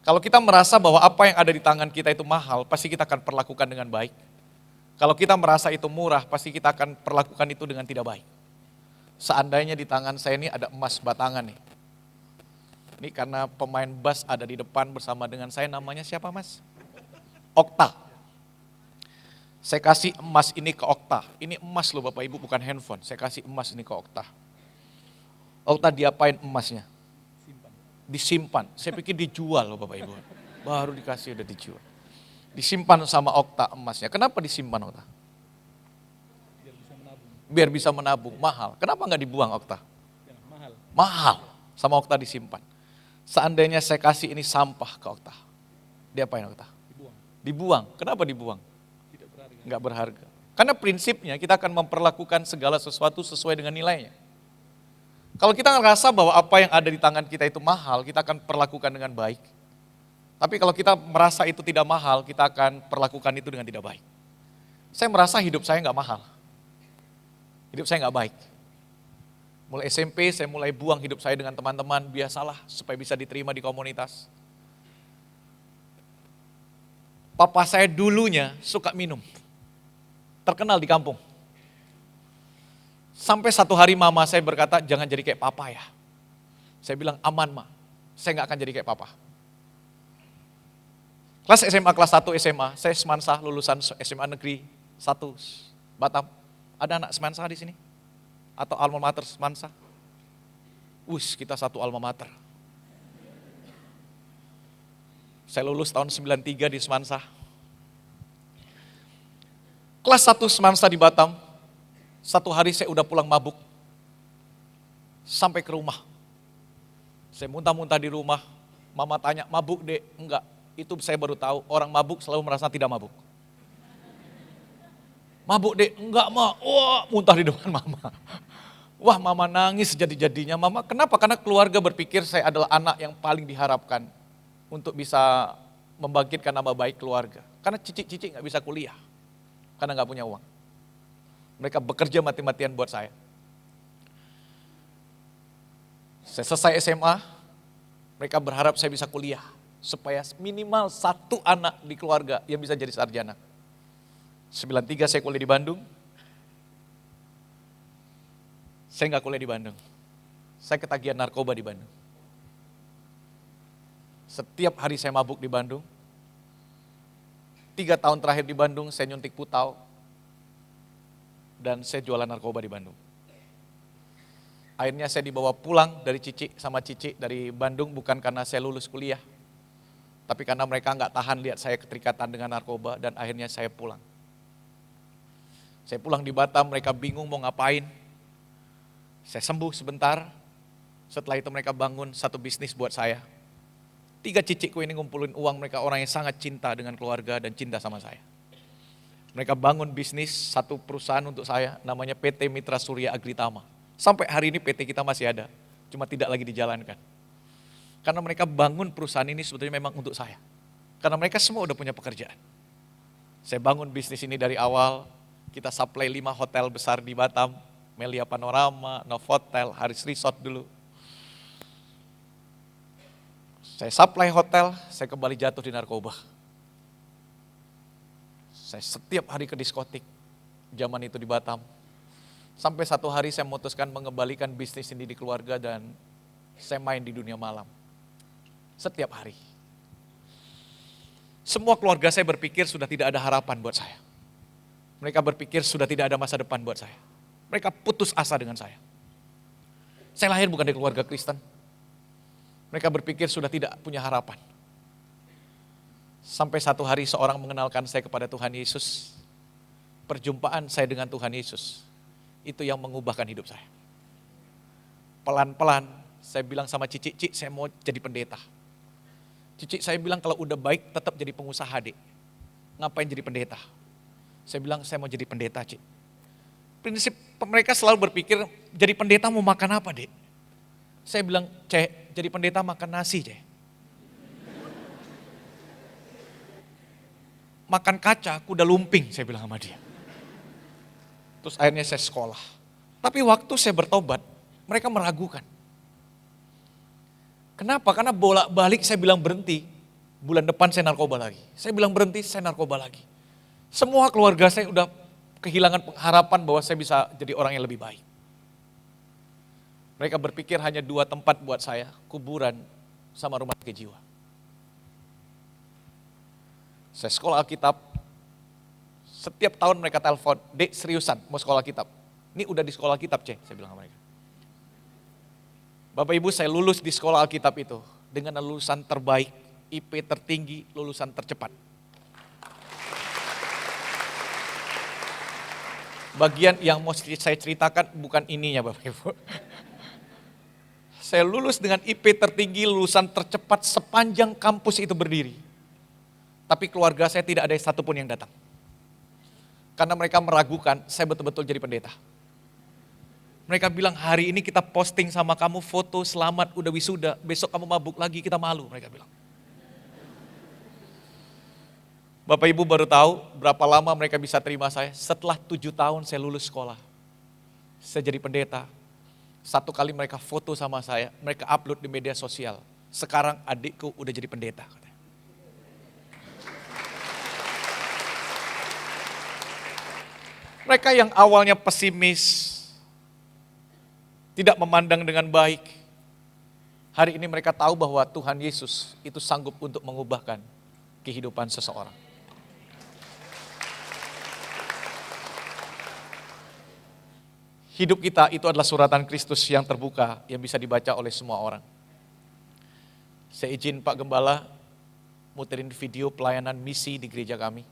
Kalau kita merasa bahwa apa yang ada di tangan kita itu mahal, pasti kita akan perlakukan dengan baik. Kalau kita merasa itu murah, pasti kita akan perlakukan itu dengan tidak baik. Seandainya di tangan saya ini ada emas batangan nih. Ini karena pemain bass ada di depan bersama dengan saya, namanya siapa Mas? Okta. Saya kasih emas ini ke Okta. Ini emas loh Bapak Ibu, bukan handphone. Saya kasih emas ini ke Okta. Okta diapain emasnya? Disimpan. Saya pikir dijual loh Bapak Ibu. Baru dikasih udah dijual. Disimpan sama Okta emasnya. Kenapa disimpan Okta? Biar bisa menabung. Mahal. Kenapa nggak dibuang Okta? Mahal. Sama Okta disimpan. Seandainya saya kasih ini sampah ke Okta, diapain Okta? Dibuang. Kenapa dibuang? Nggak berharga. Karena prinsipnya kita akan memperlakukan segala sesuatu sesuai dengan nilainya. Kalau kita ngerasa bahwa apa yang ada di tangan kita itu mahal, kita akan perlakukan dengan baik. Tapi kalau kita merasa itu tidak mahal, kita akan perlakukan itu dengan tidak baik. Saya merasa hidup saya nggak mahal. Hidup saya nggak baik. Mulai SMP saya mulai buang hidup saya dengan teman-teman, biasalah supaya bisa diterima di komunitas. Papa saya dulunya suka minum, terkenal di kampung. Sampai satu hari mama saya berkata, jangan jadi kayak papa ya. Saya bilang, aman Ma, saya nggak akan jadi kayak papa. Kelas SMA, kelas 1 SMA, saya semansa lulusan SMA Negeri 1 Batam. Ada anak semansa di sini? Atau alma mater semansa? Kita satu alma mater. Saya lulus tahun 93 di Semansa. Kelas 1 Semansa di Batam, satu hari saya udah pulang mabuk. Sampai ke rumah. Saya muntah-muntah di rumah, mama tanya, mabuk Dek? Enggak, itu saya baru tahu, orang mabuk selalu merasa tidak mabuk. Mabuk Dek? Enggak Ma, wah muntah di depan mama. Wah mama nangis jadi-jadinya. Mama kenapa? Karena keluarga berpikir saya adalah anak yang paling diharapkan untuk bisa membangkitkan nama baik keluarga. Karena cicik-cicik gak bisa kuliah, karena gak punya uang. Mereka bekerja mati-matian buat saya. Saya selesai SMA, mereka berharap saya bisa kuliah. Supaya minimal satu anak di keluarga yang bisa jadi sarjana. 93 saya kuliah di Bandung. Saya nggak kuliah di Bandung. Saya ketagihan narkoba di Bandung. Setiap hari saya mabuk di Bandung. 3 tahun terakhir di Bandung saya nyuntik putau. Dan saya jualan narkoba di Bandung. Akhirnya saya dibawa pulang dari Cici dari Bandung bukan karena saya lulus kuliah. Tapi karena mereka nggak tahan lihat saya keterikatan dengan narkoba dan akhirnya saya pulang. Saya pulang di Batam, mereka bingung mau ngapain. Saya sembuh sebentar, setelah itu mereka bangun satu bisnis buat saya. 3 cicikku ini ngumpulin uang, mereka orang yang sangat cinta dengan keluarga dan cinta sama saya. Mereka bangun bisnis, satu perusahaan untuk saya, namanya PT Mitra Surya Agritama. Sampai hari ini PT kita masih ada, cuma tidak lagi dijalankan. Karena mereka bangun perusahaan ini sebetulnya memang untuk saya. Karena mereka semua udah punya pekerjaan. Saya bangun bisnis ini dari awal, kita supply 5 hotel besar di Batam, Melia Panorama, Novotel, Haris Resort dulu. Saya supply hotel, saya kembali jatuh di narkoba. Saya setiap hari ke diskotik, zaman itu di Batam. Sampai satu hari saya memutuskan mengembalikan bisnis ini di keluarga dan saya main di dunia malam. Setiap hari. Semua keluarga saya berpikir sudah tidak ada harapan buat saya. Mereka berpikir sudah tidak ada masa depan buat saya. Mereka putus asa dengan saya. Saya lahir bukan dari keluarga Kristen. Mereka berpikir sudah tidak punya harapan. Sampai satu hari seorang mengenalkan saya kepada Tuhan Yesus. Perjumpaan saya dengan Tuhan Yesus, itu yang mengubahkan hidup saya. Pelan-pelan saya bilang sama Cici, saya mau jadi pendeta. Cici saya bilang kalau udah baik tetap jadi pengusaha dek. Ngapain jadi pendeta? Saya bilang saya mau jadi pendeta Cik. Prinsip mereka selalu berpikir jadi pendeta mau makan apa dek? Saya bilang Cek, jadi pendeta makan nasi Cek. Makan kaca, kuda lumping, saya bilang sama dia. Terus akhirnya saya sekolah. Tapi waktu saya bertobat, mereka meragukan. Kenapa? Karena bolak-balik saya bilang berhenti, bulan depan saya narkoba lagi. Saya bilang berhenti, saya narkoba lagi. Semua keluarga saya udah kehilangan harapan bahwa saya bisa jadi orang yang lebih baik. Mereka berpikir hanya 2 tempat buat saya, kuburan sama rumah sakit jiwa. Saya sekolah Alkitab, setiap tahun mereka telepon, Dek seriusan mau sekolah Alkitab. Ini udah di sekolah Alkitab Cek, saya bilang sama mereka. Bapak Ibu saya lulus di sekolah Alkitab itu dengan lulusan terbaik, IP tertinggi, lulusan tercepat. Bagian yang mau saya ceritakan bukan ininya Bapak Ibu. Saya lulus dengan IP tertinggi, lulusan tercepat sepanjang kampus itu berdiri. Tapi keluarga saya tidak ada satupun yang datang. Karena mereka meragukan saya betul-betul jadi pendeta. Mereka bilang hari ini kita posting sama kamu foto selamat udah wisuda, besok kamu mabuk lagi kita malu, mereka bilang. Bapak Ibu baru tahu berapa lama mereka bisa terima saya. Setelah 7 tahun saya lulus sekolah. Saya jadi pendeta. Satu kali mereka foto sama saya, mereka upload di media sosial. Sekarang adikku udah jadi pendeta. Katanya. Mereka yang awalnya pesimis, tidak memandang dengan baik. Hari ini mereka tahu bahwa Tuhan Yesus itu sanggup untuk mengubahkan kehidupan seseorang. Hidup kita itu adalah suratan Kristus yang terbuka, yang bisa dibaca oleh semua orang. Saya izin Pak Gembala muterin video pelayanan misi di gereja kami.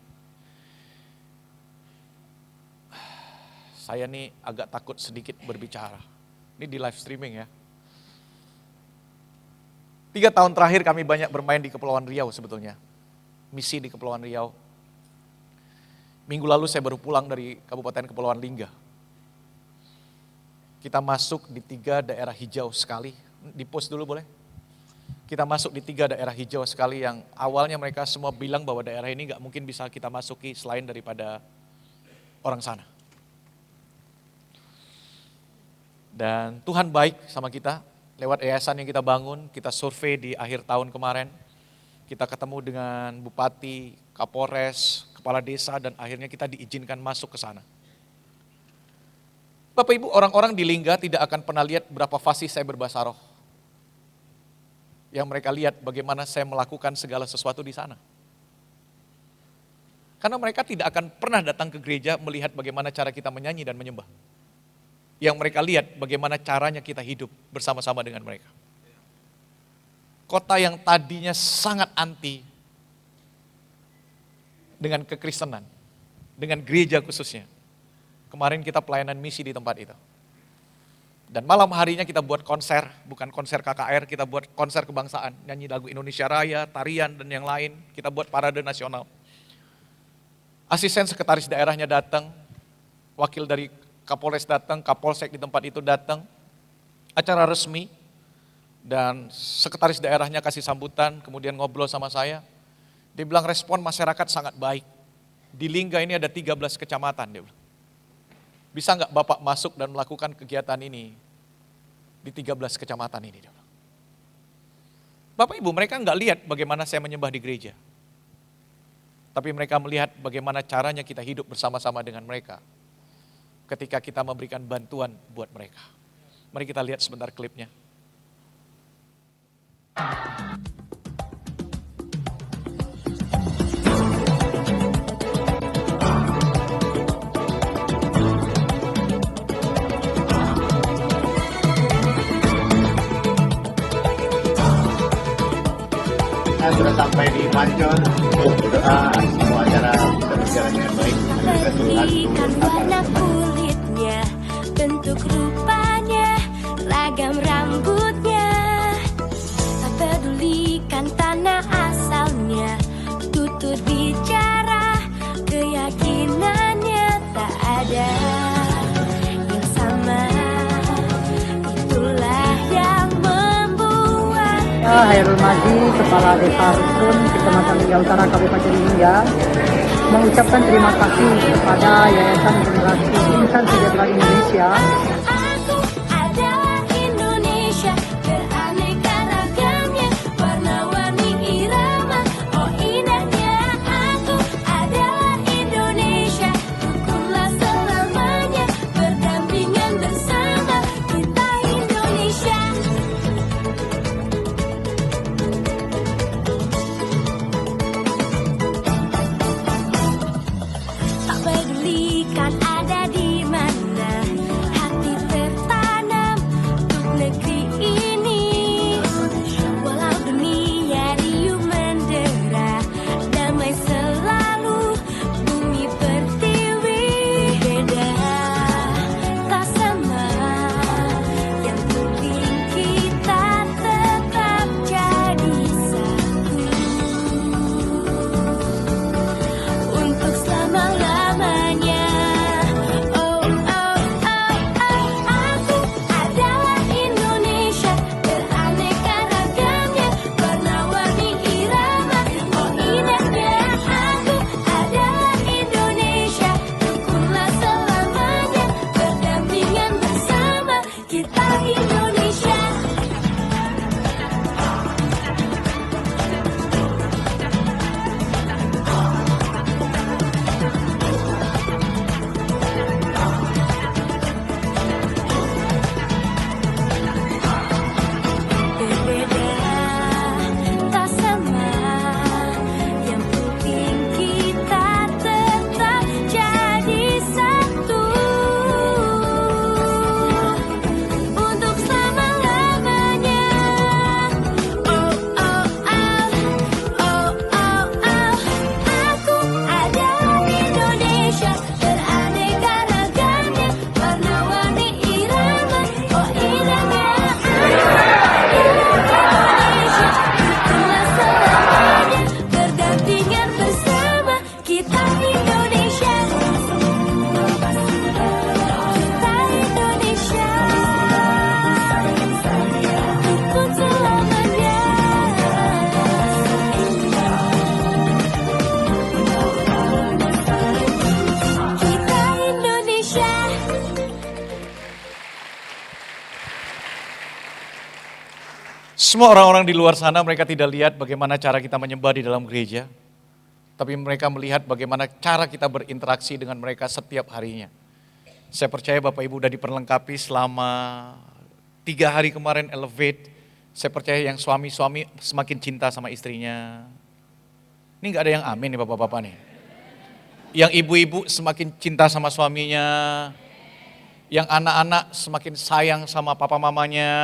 Saya nih agak takut sedikit berbicara. Ini di live streaming ya. 3 tahun terakhir kami banyak bermain di Kepulauan Riau sebetulnya. Misi di Kepulauan Riau. Minggu lalu saya baru pulang dari Kabupaten Kepulauan Lingga. Kita masuk di 3 daerah hijau sekali. Di post dulu boleh? Kita masuk di 3 daerah hijau sekali yang awalnya mereka semua bilang bahwa daerah ini gak mungkin bisa kita masuki selain daripada orang sana. Dan Tuhan baik sama kita, lewat yayasan yang kita bangun, kita survei di akhir tahun kemarin, kita ketemu dengan bupati, kapolres, kepala desa, dan akhirnya kita diizinkan masuk ke sana. Bapak Ibu, orang-orang di Lingga tidak akan pernah lihat berapa fasih saya berbahasa roh. Yang mereka lihat bagaimana saya melakukan segala sesuatu di sana. Karena mereka tidak akan pernah datang ke gereja melihat bagaimana cara kita menyanyi dan menyembah. Yang mereka lihat bagaimana caranya kita hidup bersama-sama dengan mereka. Kota yang tadinya sangat anti dengan kekristenan, dengan gereja khususnya. Kemarin kita pelayanan misi di tempat itu. Dan malam harinya kita buat konser, bukan konser KKR, kita buat konser kebangsaan, nyanyi lagu Indonesia Raya, tarian, dan yang lain. Kita buat parade nasional. Asisten sekretaris daerahnya datang, wakil dari Kapolres datang, Kapolsek di tempat itu datang, acara resmi, dan sekretaris daerahnya kasih sambutan, kemudian ngobrol sama saya. Dia bilang respon masyarakat sangat baik. Di Lingga ini ada 13 kecamatan, dia bilang. Bisa nggak Bapak masuk dan melakukan kegiatan ini di 13 kecamatan ini? Dia bilang. Bapak Ibu, mereka nggak lihat bagaimana saya menyembah di gereja. Tapi mereka melihat bagaimana caranya kita hidup bersama-sama dengan mereka. Ketika kita memberikan bantuan buat mereka. Mari kita lihat sebentar klipnya. Sudah sampai di Pancor, berdoa semua acara bisa berjalan dengan baik. Perhatikan warna kulitnya, bentuk rupanya, ragam rambutnya. Tak pedulikan tanah asalnya, tutur bicara, keyakinannya tak ada yang sama. Itulah yang membuat Hairul Maji, Kepala Desa Rukun, Kecamatan Lingga Utara, Kabupaten Lingga, mengucapkan terima kasih kepada Yayasan Generasi Insan Sejahtera Indonesia. Aku adalah Indonesia, beraneka ragamnya, warna-warni irama, oh indahnya. Aku adalah Indonesia, rukunlah selamanya, berdampingan bersama, kita Indonesia. Tak pedulikan ada di mana, hati tertanam untuk negeri ini. Walau dunia riuh mendera, damai selalu bumi pertiwi. Beda tak sama, yang penting kita tetap jadi satu. Untuk selama-lamanya. Oh, oh, oh, oh, aku adalah Indonesia, beraneka ragamnya, warna-warni irama, oh indahnya. Aku adalah Indonesia, rukunlah selamanya, berdampingan bersama, kita Indonesia. Berbeda tak sama, yang penting kita tetap jadi satu. Untuk selama-lamanya. Oh, oh, oh, oh, oh, oh. Aku adalah Indonesia, beraneka ragamnya, warna-warni irama, oh indahnya. Rukunlah selamanya, berdampingan bersama, kita Indonesia. Kita Indonesia, rukun selamanya. Kita Indonesia. Semua orang-orang di luar sana mereka tidak lihat bagaimana cara kita menyembah di dalam gereja. Tapi mereka melihat bagaimana cara kita berinteraksi dengan mereka setiap harinya. Saya percaya Bapak Ibu sudah diperlengkapi selama 3 hari kemarin Elevate. Saya percaya yang suami-suami semakin cinta sama istrinya. Ini gak ada yang amin nih Bapak-Bapak nih. Yang ibu-ibu semakin cinta sama suaminya. Yang anak-anak semakin sayang sama papa mamanya.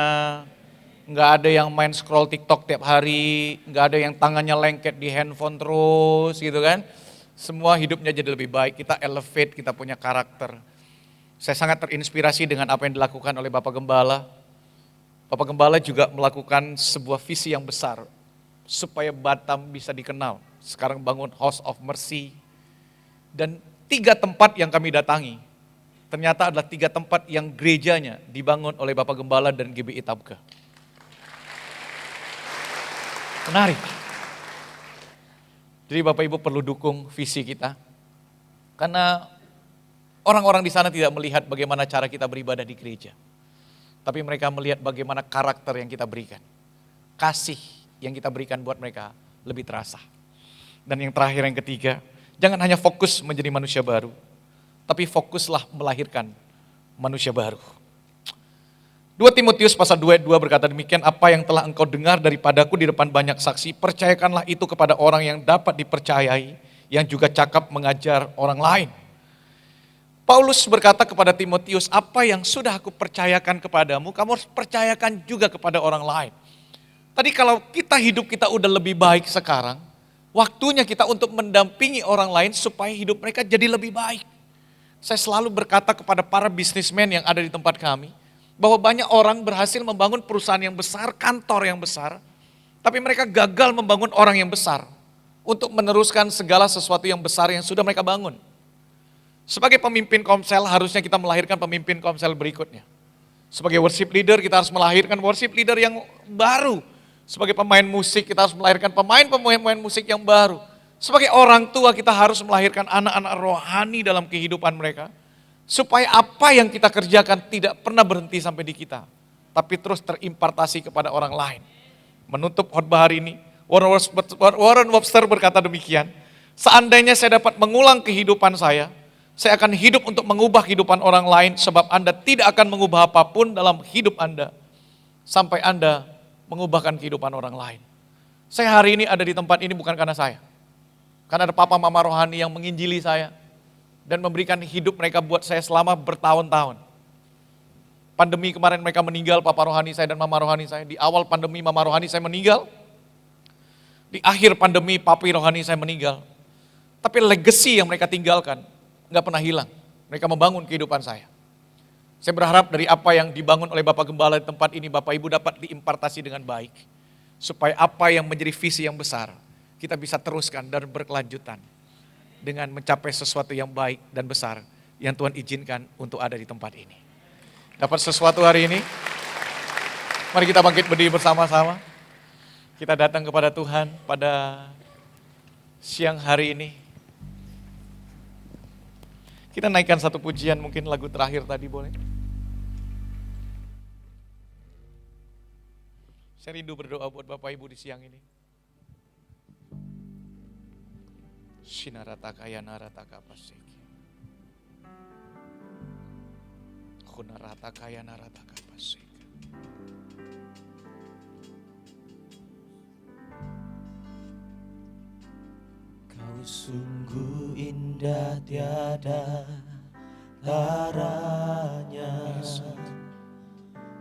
Nggak ada yang main scroll TikTok tiap hari. Nggak ada yang tangannya lengket di handphone terus gitu kan. Semua hidupnya jadi lebih baik. Kita elevate, kita punya karakter. Saya sangat terinspirasi dengan apa yang dilakukan oleh Bapak Gembala. Bapak Gembala juga melakukan sebuah visi yang besar. Supaya Batam bisa dikenal. Sekarang bangun House of Mercy. Dan 3 tempat yang kami datangi. Ternyata adalah 3 tempat yang gerejanya dibangun oleh Bapak Gembala dan GBI Tabka. Menarik. Jadi Bapak Ibu perlu dukung visi kita. Karena orang-orang di sana tidak melihat bagaimana cara kita beribadah di gereja. Tapi mereka melihat bagaimana karakter yang kita berikan. Kasih yang kita berikan buat mereka lebih terasa. Dan yang terakhir, yang ketiga, jangan hanya fokus menjadi manusia baru. Tapi fokuslah melahirkan manusia baru. 2 Timotius pasal 2 berkata demikian, apa yang telah engkau dengar daripadaku di depan banyak saksi, percayakanlah itu kepada orang yang dapat dipercayai, yang juga cakap mengajar orang lain. Paulus berkata kepada Timotius, apa yang sudah aku percayakan kepadamu, kamu harus percayakan juga kepada orang lain. Tadi kalau hidup kita udah lebih baik sekarang, waktunya kita untuk mendampingi orang lain supaya hidup mereka jadi lebih baik. Saya selalu berkata kepada para bisnismen yang ada di tempat kami, bahwa banyak orang berhasil membangun perusahaan yang besar, kantor yang besar, tapi mereka gagal membangun orang yang besar untuk meneruskan segala sesuatu yang besar yang sudah mereka bangun. Sebagai pemimpin komsel harusnya kita melahirkan pemimpin komsel berikutnya. Sebagai worship leader kita harus melahirkan worship leader yang baru. Sebagai pemain musik kita harus melahirkan pemain musik yang baru. Sebagai orang tua kita harus melahirkan anak-anak rohani dalam kehidupan mereka. Supaya apa yang kita kerjakan tidak pernah berhenti sampai di kita. Tapi terus terimpartasi kepada orang lain. Menutup khotbah hari ini, Warren Webster berkata demikian. Seandainya saya dapat mengulang kehidupan saya akan hidup untuk mengubah kehidupan orang lain. Sebab Anda tidak akan mengubah apapun dalam hidup Anda. Sampai Anda mengubahkan kehidupan orang lain. Saya hari ini ada di tempat ini bukan karena saya. Karena ada papa mama rohani yang menginjili saya. Dan memberikan hidup mereka buat saya selama bertahun-tahun. Pandemi kemarin mereka meninggal, papa rohani saya dan mama rohani saya. Di awal pandemi mama rohani saya meninggal. Di akhir pandemi papi rohani saya meninggal. Tapi legacy yang mereka tinggalkan gak pernah hilang. Mereka membangun kehidupan saya. Saya berharap dari apa yang dibangun oleh Bapak Gembala di tempat ini, Bapak Ibu dapat diimpartasi dengan baik. Supaya apa yang menjadi visi yang besar, kita bisa teruskan dan berkelanjutan dengan mencapai sesuatu yang baik dan besar yang Tuhan izinkan untuk ada di tempat ini. Dapat sesuatu hari ini? Mari kita bangkit berdiri bersama-sama. Kita datang kepada Tuhan pada siang hari ini. Kita naikkan satu pujian, mungkin lagu terakhir tadi boleh? Saya rindu berdoa buat Bapak Ibu di siang ini. Shinarata kaya narata kapaseki. Khunarata kaya narata kapaseki. Kau sungguh indah tiada taranya,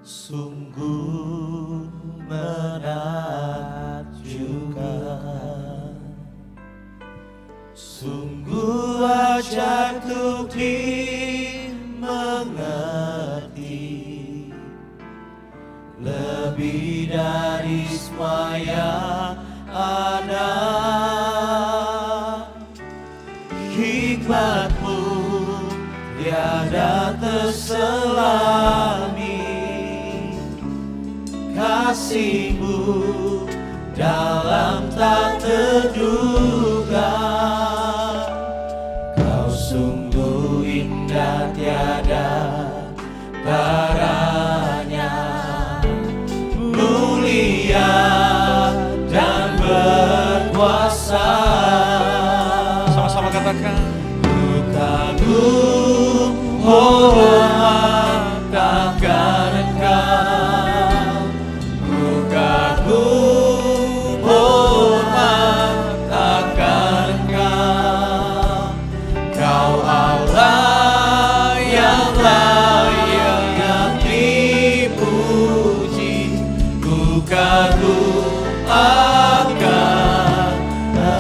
sungguh menakjubkan, sungguh ajaib untuk dimengerti, lebih dari semua yang ada. Hikmat-Mu tiada terselami, kasih-Mu dalam tak terduga. Kau sungguh indah tiada taranya, mulia kuasa. Sama-sama katakan. Ku kagum hormat akan Engkau. Ku kagum hormat akan Engkau. Kau Allah yang layak dipuji. Ku kagum akan.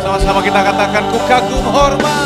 Sama-sama kita katakan, ku kagum hormat.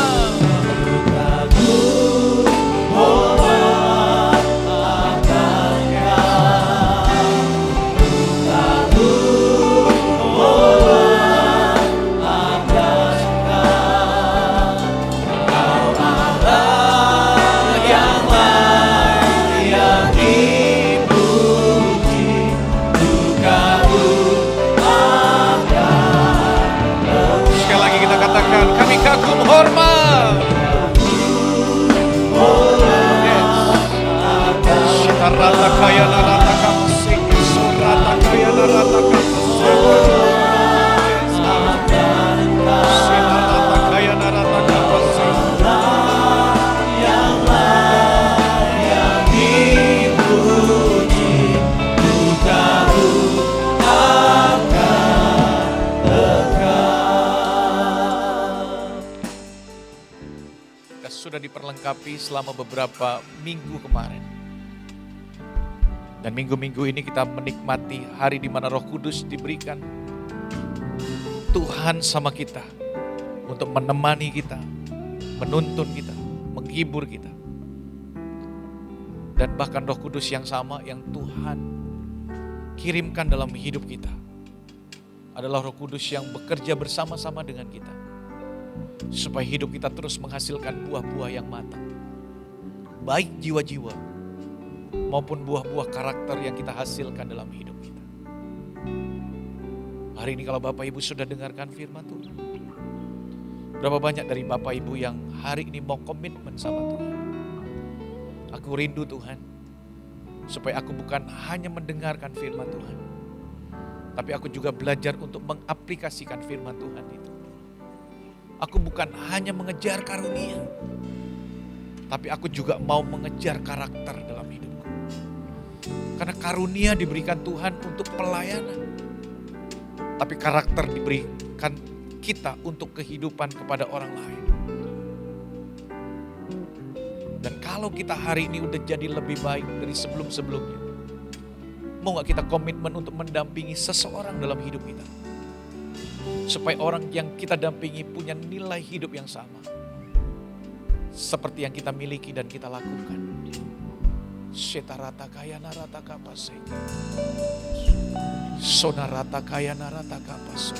Sekali lagi kita katakan, kami kagum hormat. Rata kaya narata kapasik, surata kaya narata kapasik. Sinarata kaya narata kapasik. Kita sudah diperlengkapi selama beberapa minggu kemarin. Dan minggu-minggu ini kita menikmati hari di mana Roh Kudus diberikan Tuhan sama kita untuk menemani kita, menuntun kita, menghibur kita. Dan bahkan Roh Kudus yang sama yang Tuhan kirimkan dalam hidup kita adalah Roh Kudus yang bekerja bersama-sama dengan kita supaya hidup kita terus menghasilkan buah-buah yang matang, baik jiwa-jiwa maupun buah-buah karakter yang kita hasilkan dalam hidup kita. Hari ini kalau Bapak Ibu sudah dengarkan firman Tuhan, berapa banyak dari Bapak Ibu yang hari ini mau komitmen sama Tuhan? Aku rindu Tuhan, supaya aku bukan hanya mendengarkan firman Tuhan, tapi aku juga belajar untuk mengaplikasikan firman Tuhan itu. Aku bukan hanya mengejar karunia, tapi aku juga mau mengejar karakter dalam hidupku. Karena karunia diberikan Tuhan untuk pelayanan, tapi karakter diberikan kita untuk kehidupan kepada orang lain. Dan kalau kita hari ini udah jadi lebih baik dari sebelum-sebelumnya, mau gak kita komitmen untuk mendampingi seseorang dalam hidup kita? Supaya orang yang kita dampingi punya nilai hidup yang sama seperti yang kita miliki dan kita lakukan. Setarata kaya narata kapasek. Sonarata kaya narata kapasek.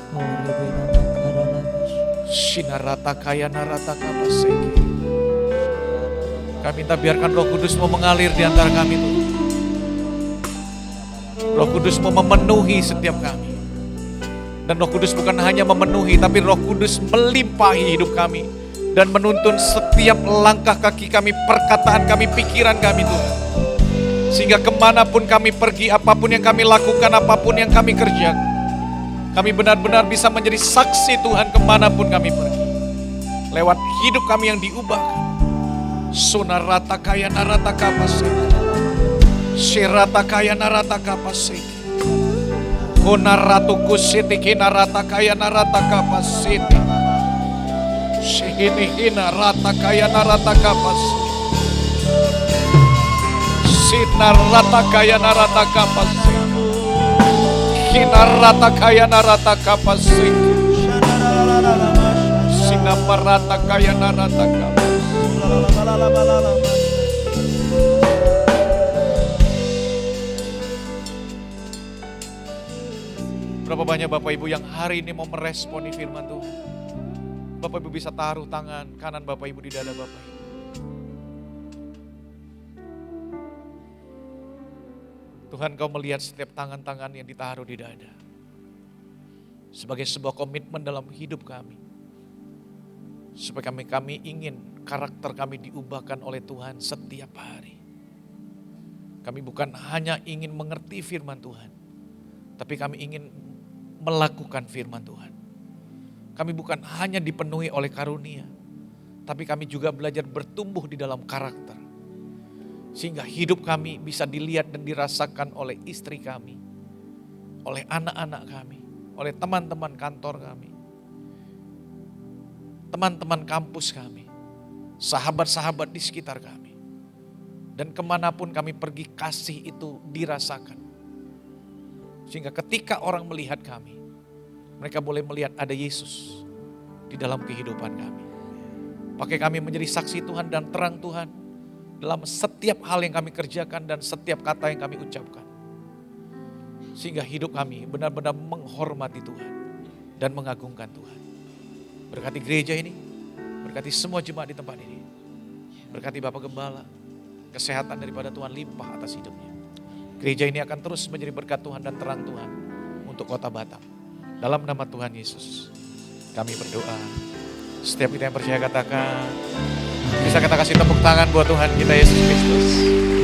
Sinarata kaya narata kapasek. Kami minta biarkan Roh Kudus mau mengalir di antara kami Tuhan. Roh Kudus mau memenuhi setiap kami. Dan Roh Kudus bukan hanya memenuhi, tapi Roh Kudus melimpahi hidup kami dan menuntun setiap langkah kaki kami, perkataan kami, pikiran kami Tuhan. Sehingga kemanapun kami pergi, apapun yang kami lakukan, apapun yang kami kerjakan, kami benar-benar bisa menjadi saksi Tuhan kemanapun kami pergi. Lewat hidup kami yang diubahkan. Sunarata kaya narata kapasek. Sirata kaya narata kapasek. Konaratu kusiti kinarata kaya narata kapasiti. Sihini rata kaya narata kapasiti. Sinarata kaya narata kapasiti. Kinarata kaya narata kapasiti. Sinaparata kaya narata kapasiti. Berapa banyak Bapak Ibu yang hari ini mau meresponi firman Tuhan? Bapak Ibu bisa taruh tangan kanan Bapak Ibu di dada Bapak Ibu. Tuhan, Kau melihat setiap tangan-tangan yang ditaruh di dada. Sebagai sebuah komitmen dalam hidup kami. Supaya kami ingin karakter kami diubahkan oleh Tuhan setiap hari. Kami bukan hanya ingin mengerti firman Tuhan, tapi kami ingin melakukan firman Tuhan. Kami bukan hanya dipenuhi oleh karunia, tapi kami juga belajar bertumbuh di dalam karakter. Sehingga hidup kami bisa dilihat dan dirasakan oleh istri kami, oleh anak-anak kami, oleh teman-teman kantor kami, teman-teman kampus kami, sahabat-sahabat di sekitar kami. Dan kemanapun kami pergi, kasih itu dirasakan. Sehingga ketika orang melihat kami, mereka boleh melihat ada Yesus di dalam kehidupan kami. Pakai kami menjadi saksi Tuhan dan terang Tuhan dalam setiap hal yang kami kerjakan dan setiap kata yang kami ucapkan. Sehingga hidup kami benar-benar menghormati Tuhan dan mengagungkan Tuhan. Berkati gereja ini, berkati semua jemaat di tempat ini. Berkati Bapak Gembala, kesehatan daripada Tuhan limpah atas hidupnya. Gereja ini akan terus menjadi berkat Tuhan dan terang Tuhan untuk kota Batam. Dalam nama Tuhan Yesus, kami berdoa. Setiap kita yang percaya katakan, bisa kita kasih tepuk tangan buat Tuhan kita Yesus Kristus.